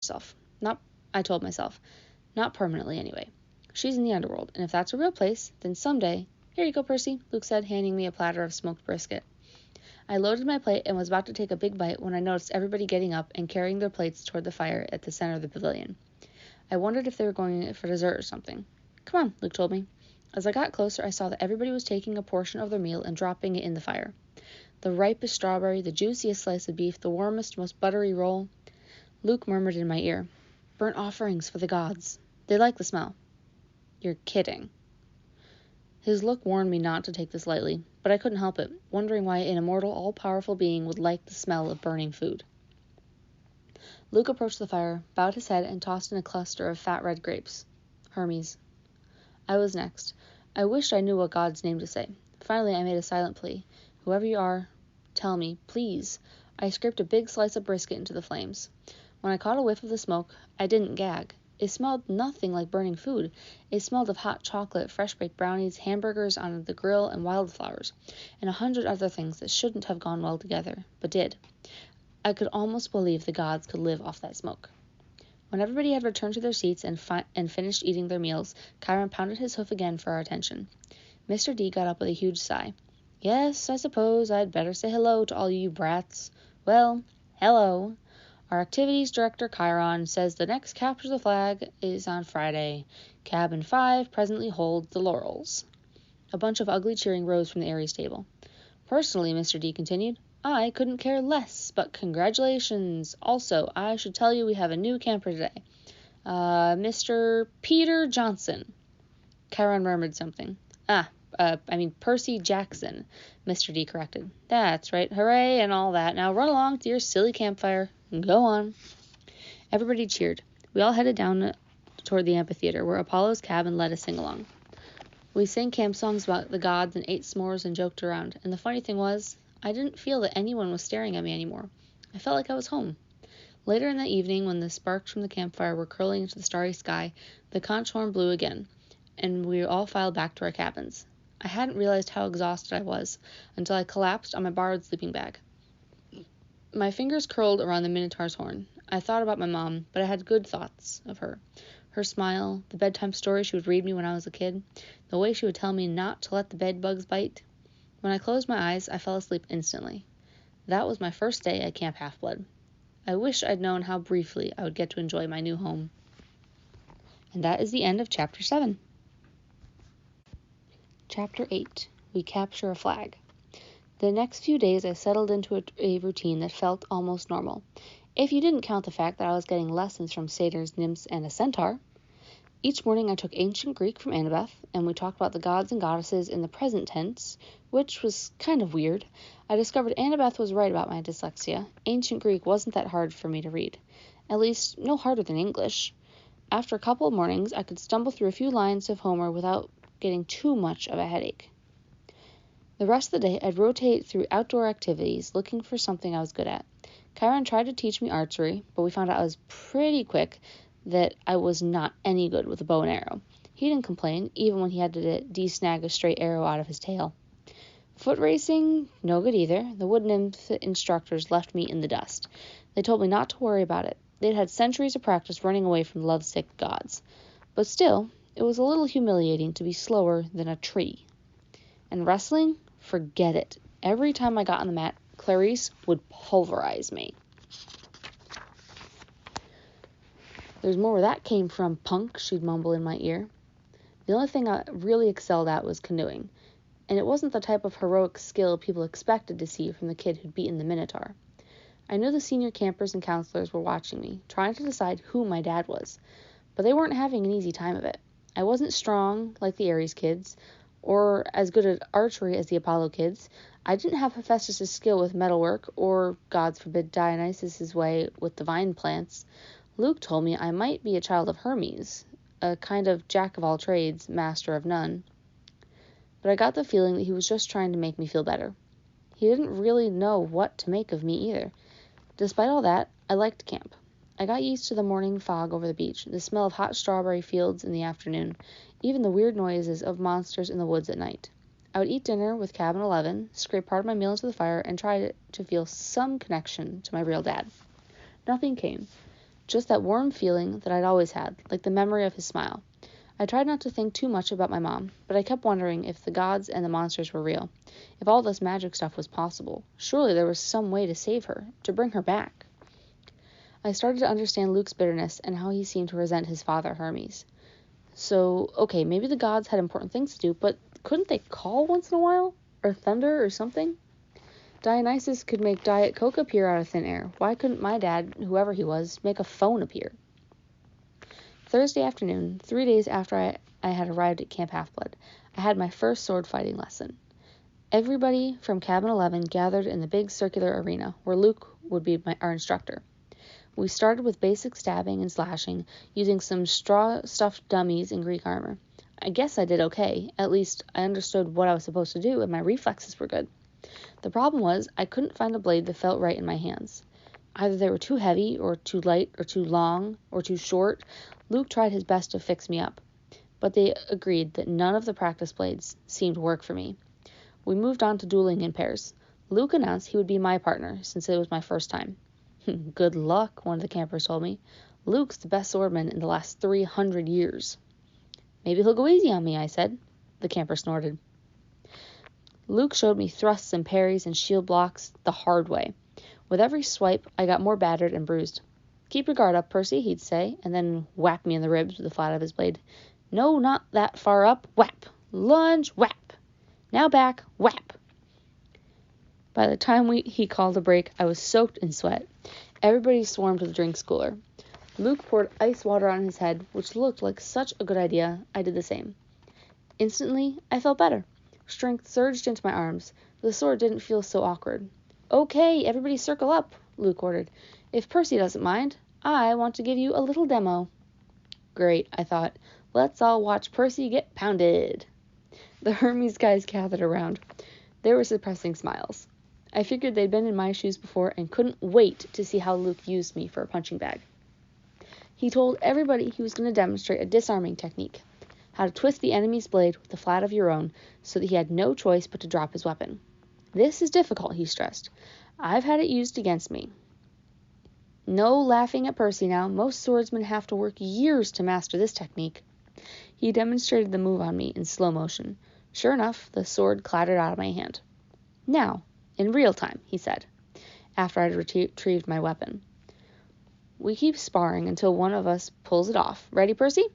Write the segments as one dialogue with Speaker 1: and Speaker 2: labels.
Speaker 1: herself. I told myself. Not permanently, anyway. She's in the underworld, and if that's a real place, then someday... Here you go, Percy, Luke said, handing me a platter of smoked brisket. I loaded my plate and was about to take a big bite when I noticed everybody getting up and carrying their plates toward the fire at the center of the pavilion. I wondered if they were going for dessert or something. Come on, Luke told me. As I got closer, I saw that everybody was taking a portion of their meal and dropping it in the fire. The ripest strawberry, the juiciest slice of beef, the warmest, most buttery roll. Luke murmured in my ear, "Burnt offerings for the gods. They like the smell." You're kidding. His look warned me not to take this lightly, but I couldn't help it, wondering why an immortal, all-powerful being would like the smell of burning food. Luke approached the fire, bowed his head, and tossed in a cluster of fat red grapes. Hermes. I was next. I wished I knew what god's name to say. Finally, I made a silent plea. Whoever you are, tell me, please. I scraped a big slice of brisket into the flames. When I caught a whiff of the smoke, I didn't gag. It smelled nothing like burning food. It smelled of hot chocolate, fresh-baked brownies, hamburgers on the grill, and wildflowers, and 100 other things that shouldn't have gone well together, but did. I could almost believe the gods could live off that smoke. When everybody had returned to their seats and finished eating their meals, Chiron pounded his hoof again for our attention. Mr. D got up with a huge sigh. Yes, I suppose I'd better say hello to all you brats. Well, hello. Our activities director, Chiron, says the next capture the flag is on Friday. Cabin 5 presently holds the laurels. A bunch of ugly cheering rose from the Aries table. Personally, Mr. D continued, I couldn't care less, but congratulations. Also, I should tell you we have a new camper today. Mr. Peter Johnson. Chiron murmured something. Percy Jackson, Mr. D corrected. That's right, hooray and all that. Now run along to your silly campfire. Go on. Everybody cheered. We all headed down toward the amphitheater, where Apollo's cabin led a sing-along. We sang camp songs about the gods and ate s'mores and joked around, and the funny thing was, I didn't feel that anyone was staring at me anymore. I felt like I was home. Later in the evening, when the sparks from the campfire were curling into the starry sky, the conch horn blew again, and we all filed back to our cabins. I hadn't realized how exhausted I was until I collapsed on my borrowed sleeping bag. My fingers curled around the Minotaur's horn. I thought about my mom, but I had good thoughts of her. Her smile, the bedtime story she would read me when I was a kid, the way she would tell me not to let the bed bugs bite. When I closed my eyes, I fell asleep instantly. That was my first day at Camp Half-Blood. I wish I'd known how briefly I would get to enjoy my new home. And that is the end of Chapter 7. Chapter 8. We Capture a Flag. The next few days I settled into a routine that felt almost normal, if you didn't count the fact that I was getting lessons from satyrs, nymphs, and a centaur. Each morning I took ancient Greek from Annabeth, and we talked about the gods and goddesses in the present tense, which was kind of weird. I discovered Annabeth was right about my dyslexia. Ancient Greek wasn't that hard for me to read. At least, no harder than English. After a couple of mornings, I could stumble through a few lines of Homer without getting too much of a headache. The rest of the day, I'd rotate through outdoor activities, looking for something I was good at. Chiron tried to teach me archery, but we found out I was pretty quick that I was not any good with a bow and arrow. He didn't complain, even when he had to de-snag a stray arrow out of his tail. Foot racing, no good either. The wood nymph instructors left me in the dust. They told me not to worry about it. They'd had centuries of practice running away from lovesick gods. But still, it was a little humiliating to be slower than a tree. And wrestling? Forget it. Every time I got on the mat, Clarice would pulverize me. There's more where that came from, punk, she'd mumble in my ear. The only thing I really excelled at was canoeing, and it wasn't the type of heroic skill people expected to see from the kid who'd beaten the Minotaur. I knew the senior campers and counselors were watching me, trying to decide who my dad was, but they weren't having an easy time of it. I wasn't strong like the Aries kids, or as good at archery as the Apollo kids. I didn't have Hephaestus' skill with metalwork, or, God forbid, Dionysus' way with the vine plants. Luke told me I might be a child of Hermes, a kind of jack-of-all-trades, master of none. But I got the feeling that he was just trying to make me feel better. He didn't really know what to make of me either. Despite all that, I liked camp. I got used to the morning fog over the beach, the smell of hot strawberry fields in the afternoon, even the weird noises of monsters in the woods at night. I would eat dinner with Cabin 11, scrape part of my meal into the fire, and try to feel some connection to my real dad. Nothing came. just that warm feeling that I'd always had, like the memory of his smile. I tried not to think too much about my mom, but I kept wondering if the gods and the monsters were real, if all this magic stuff was possible. Surely there was some way to save her, to bring her back. I started to understand Luke's bitterness and how he seemed to resent his father, Hermes. So, okay, maybe the gods had important things to do, but couldn't they call once in a while? Or thunder or something? Dionysus could make Diet Coke appear out of thin air. Why couldn't my dad, whoever he was, make a phone appear? Thursday afternoon, 3 days after I had arrived at Camp Half-Blood, I had my first sword fighting lesson. Everybody from Cabin 11 gathered in the big circular arena, where Luke would be our instructor. We started with basic stabbing and slashing, using some straw-stuffed dummies in Greek armor. I guess I did okay. At least I understood what I was supposed to do, and my reflexes were good. The problem was, I couldn't find a blade that felt right in my hands. Either they were too heavy, or too light, or too long, or too short. Luke tried his best to fix me up, but they agreed that none of the practice blades seemed to work for me. We moved on to dueling in pairs. Luke announced he would be my partner, since it was my first time. Good luck, one of the campers told me. Luke's the best swordman in the last 300 years. Maybe he'll go easy on me, I said. The camper snorted. Luke showed me thrusts and parries and shield blocks the hard way. With every swipe, I got more battered and bruised. Keep your guard up, Percy, he'd say, and then whack me in the ribs with the flat of his blade. No, not that far up. Whap. Lunge. Whap. Now back. Whap. By the time he called a break, I was soaked in sweat. Everybody swarmed to the drinks cooler. Luke poured ice water on his head, which looked like such a good idea. I did the same. Instantly, I felt better. Strength surged into my arms. The sword didn't feel so awkward. Okay, everybody circle up, Luke ordered. If Percy doesn't mind, I want to give you a little demo. Great, I thought. Let's all watch Percy get pounded. The Hermes guys gathered around. They were suppressing smiles. I figured they'd been in my shoes before and couldn't wait to see how Luke used me for a punching bag. He told everybody he was going to demonstrate a disarming technique, how to twist the enemy's blade with the flat of your own so that he had no choice but to drop his weapon. This is difficult, he stressed. I've had it used against me. No laughing at Percy now. Most swordsmen have to work years to master this technique. He demonstrated the move on me in slow motion. Sure enough, the sword clattered out of my hand. Now, in real time, he said, after I'd retrieved my weapon. We keep sparring until one of us pulls it off. Ready, Percy?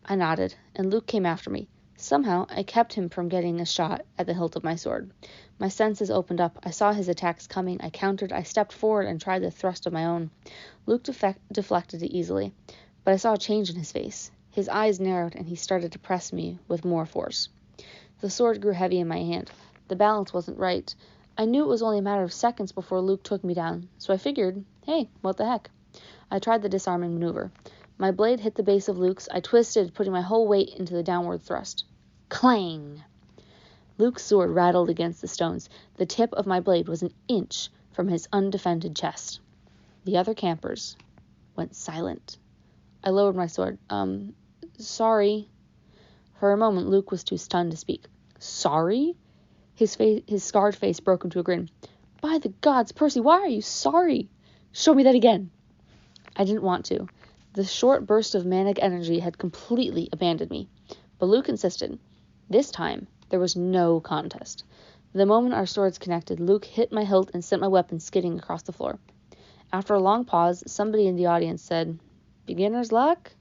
Speaker 1: I nodded, and Luke came after me. Somehow, I kept him from getting a shot at the hilt of my sword. My senses opened up. I saw his attacks coming. I countered. I stepped forward and tried the thrust of my own. Luke deflected it easily, but I saw a change in his face. His eyes narrowed, and he started to press me with more force. The sword grew heavy in my hand. The balance wasn't right. I knew it was only a matter of seconds before Luke took me down, so I figured, hey, what the heck? I tried the disarming maneuver. My blade hit the base of Luke's. I twisted, putting my whole weight into the downward thrust. Clang! Luke's sword rattled against the stones. The tip of my blade was an inch from his undefended chest. The other campers went silent. I lowered my sword. Sorry. For a moment, Luke was too stunned to speak. Sorry? His scarred face broke into a grin. By the gods, Percy, why are you sorry? Show me that again. I didn't want to. The short burst of manic energy had completely abandoned me. But Luke insisted. This time, there was no contest. The moment our swords connected, Luke hit my hilt and sent my weapon skidding across the floor. After a long pause, somebody in the audience said, Beginner's luck?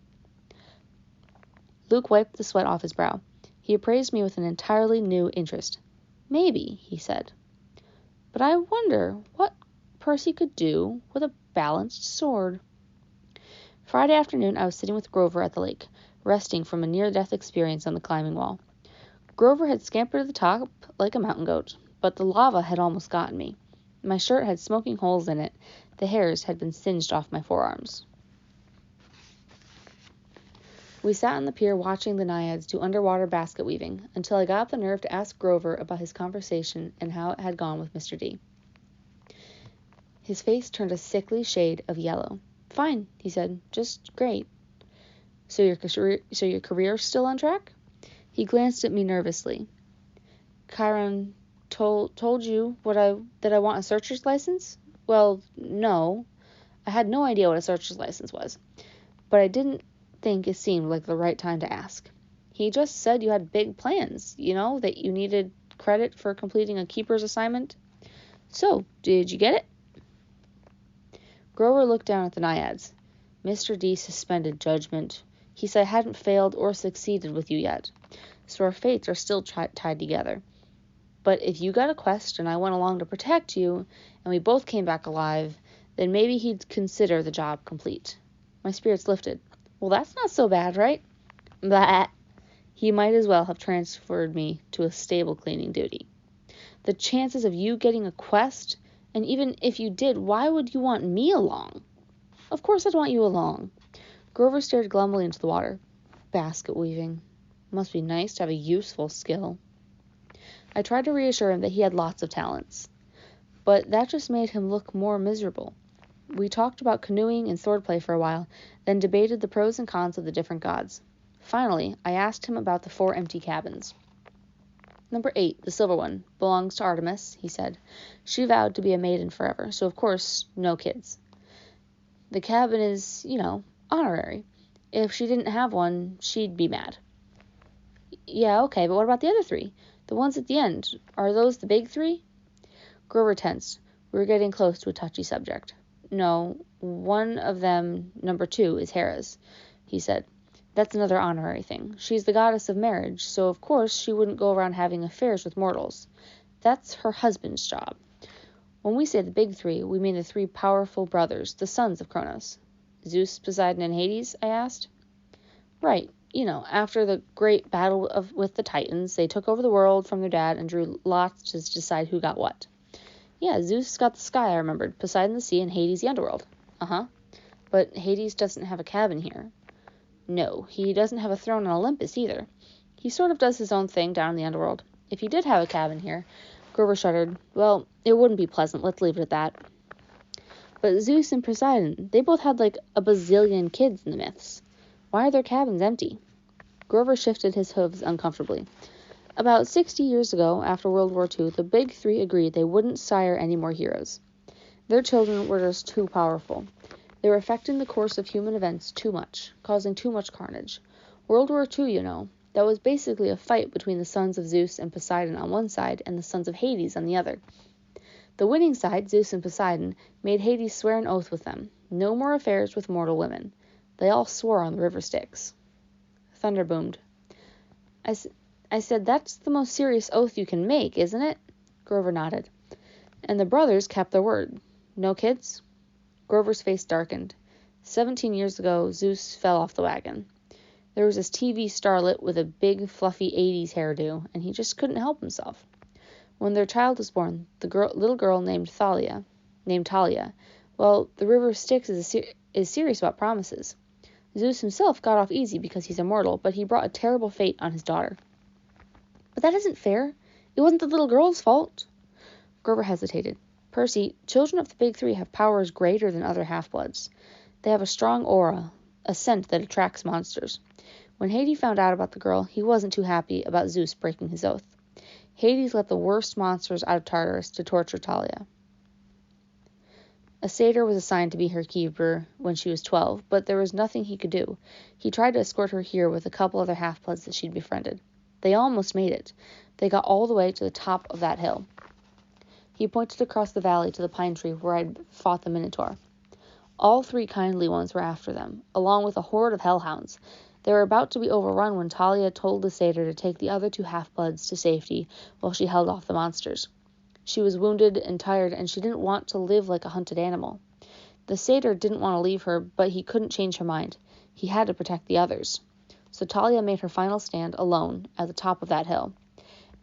Speaker 1: Luke wiped the sweat off his brow. He appraised me with an entirely new interest. Maybe, he said. But I wonder what Percy could do with a balanced sword. Friday afternoon, I was sitting with Grover at the lake, resting from a near-death experience on the climbing wall. Grover had scampered to the top like a mountain goat, but the lava had almost gotten me. My shirt had smoking holes in it. The hairs had been singed off my forearms. We sat on the pier watching the naiads do underwater basket weaving until I got up the nerve to ask Grover about his conversation and how it had gone with Mr. D. His face turned a sickly shade of yellow. Fine, he said. Just great. So your career's still on track? He glanced at me nervously. Chiron told you that I want a searcher's license? Well, no. I had no idea what a searcher's license was, but I didn't think it seemed like the right time to ask. He just said you had big plans, that you needed credit for completing a keeper's assignment. So, did you get it? Grover looked down at the naiads. Mr. D suspended judgment. He said I hadn't failed or succeeded with you yet, so our fates are still tied together. But if you got a quest and I went along to protect you, and we both came back alive, then maybe he'd consider the job complete. My spirits lifted. Well, that's not so bad, right? Blah. He might as well have transferred me to a stable cleaning duty. The chances of you getting a quest, and even if you did, why would you want me along? Of course I'd want you along. Grover stared glumly into the water. Basket weaving. Must be nice to have a useful skill. I tried to reassure him that he had lots of talents, but that just made him look more miserable. We talked about canoeing and swordplay for a while, then debated the pros and cons of the different gods. Finally, I asked him about the 4 empty cabins. Number 8, the silver one, belongs to Artemis, he said. She vowed to be a maiden forever, so of course, no kids. The cabin is, honorary. If she didn't have one, she'd be mad. Yeah, okay, but what about the other 3? The ones at the end, are those the big 3? Grover tensed. We were getting close to a touchy subject. No, one of them, number 2, is Hera's, he said. That's another honorary thing. She's the goddess of marriage, so of course she wouldn't go around having affairs with mortals. That's her husband's job. When we say the big 3, we mean the 3 powerful brothers, the sons of Kronos. Zeus, Poseidon, and Hades, I asked. Right. After the great battle with the Titans, they took over the world from their dad and drew lots to decide who got what. Yeah, Zeus got the sky, I remembered. Poseidon the sea, and Hades the underworld. Uh-huh. But Hades doesn't have a cabin here. No, he doesn't have a throne on Olympus either. He sort of does his own thing down in the underworld. If he did have a cabin here, Grover shuddered. Well, it wouldn't be pleasant. Let's leave it at that. But Zeus and Poseidon, they both had like a bazillion kids in the myths. Why are their cabins empty? Grover shifted his hooves uncomfortably. About 60 years ago, after World War II, the big 3 agreed they wouldn't sire any more heroes. Their children were just too powerful. They were affecting the course of human events too much, causing too much carnage. World War II, that was basically a fight between the sons of Zeus and Poseidon on one side and the sons of Hades on the other. The winning side, Zeus and Poseidon, made Hades swear an oath with them. No more affairs with mortal women. They all swore on the river Styx. Thunder boomed. I said, that's the most serious oath you can make, isn't it? Grover nodded. And the brothers kept their word. No kids? Grover's face darkened. 17 years ago, Zeus fell off the wagon. There was this TV starlet with a big, fluffy 80s hairdo, and he just couldn't help himself. When their child was born, the little girl named Talia, well, the river Styx is serious about promises. Zeus himself got off easy because he's immortal, but he brought a terrible fate on his daughter. But that isn't fair. It wasn't the little girl's fault. Grover hesitated. Percy, children of the big 3 have powers greater than other half-bloods. They have a strong aura, a scent that attracts monsters. When Hades found out about the girl, he wasn't too happy about Zeus breaking his oath. Hades let the worst monsters out of Tartarus to torture Talia. A satyr was assigned to be her keeper when she was 12, but there was nothing he could do. He tried to escort her here with a couple other half-bloods that she'd befriended. They almost made it. They got all the way to the top of that hill. He pointed across the valley to the pine tree where I'd fought the Minotaur. All 3 kindly ones were after them, along with a horde of hellhounds. They were about to be overrun when Talia told the satyr to take the other 2 half-bloods to safety while she held off the monsters. She was wounded and tired, and she didn't want to live like a hunted animal. The satyr didn't want to leave her, but he couldn't change her mind. He had to protect the others. So Talia made her final stand alone at the top of that hill.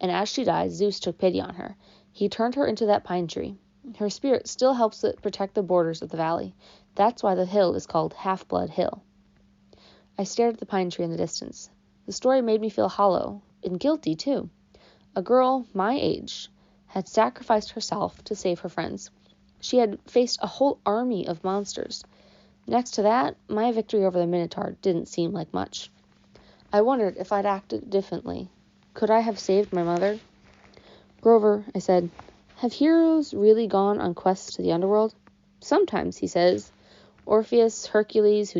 Speaker 1: And as she died, Zeus took pity on her. He turned her into that pine tree. Her spirit still helps it protect the borders of the valley. That's why the hill is called Half-Blood Hill. I stared at the pine tree in the distance. The story made me feel hollow, and guilty, too. A girl my age had sacrificed herself to save her friends. She had faced a whole army of monsters. Next to that, my victory over the Minotaur didn't seem like much. I wondered if I'd acted differently. Could I have saved my mother? Grover, I said, have heroes really gone on quests to the underworld? Sometimes, he says, Orpheus, Hercules, who